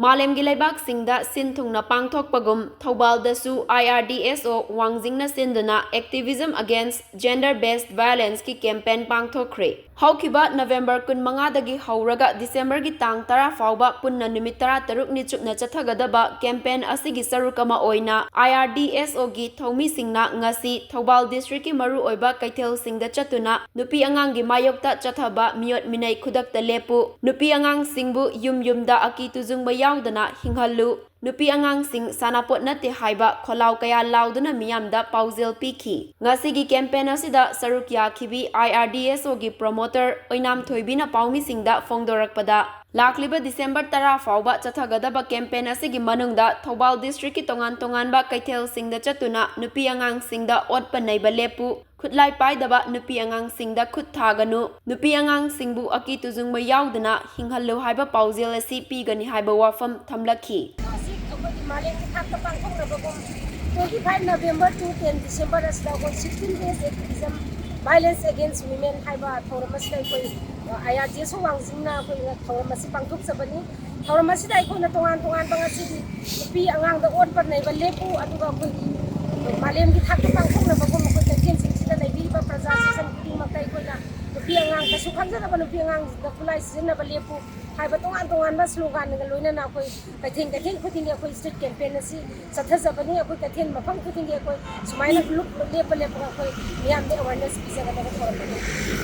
Malemgi Leibak-singda sin-thungna pangthokpagum Thaubaldasu IRDSO Wangjingna sinduna Activism Against Gender-Based Violence ki campaign Pangthokkhre. Haukiba November 15dagi hauraga December gi tang 10 fauba punna numit 13 ni chupna chathagadaba campaign asigi saruk ama oina IRDSO gi thomi singna ngasi Thoubal district ki maru oiba kaithel singda chatuna nupi angang gi mayokta chathaba miot minai khudakta lepu nupi angang singbu yumda aki tujungba yaudana hinghallu nupi angang sing sanapot nate haiba kholau kaya lauduna miyamda paujel piki ngasigi campaign asida saruk yakhibi IRDSO gi promoter oinam thoibina paumi singda fongdorakpada lakliba December 10 fauba chathagadaba campaign asigi manungda Thoubal district ki tongan ba kaithel singda chatuna nupi angang singda otpa naiba lepu khutlai paidaba nupi angang singda khut thaganu nupi angang singbu aki tujungba yaudana hinghallu haiba paujel asi pigani haiba wafam thamlakhi 25 November to 10 December as the 16 days activism violence against women haiba thoramasida koi IRDSO Wangjingna koi thoramasi pangthok sabani thoramasida ikona tongan bangasi pi angang da on par nei ba lepu aduga koi malem gi thak pangthok na bagom koi taken sida nei bi ba praja season ki makai koi na pi angang ka sukhan da ba pi angang da kulai season na ba lepu haiba tongan ba slogan ga loina na koi katheng khuting koi street campaign asi satha sabani koi katheng mafam khuting koi sumaina look lepa koi miyam de awareness bi jaga da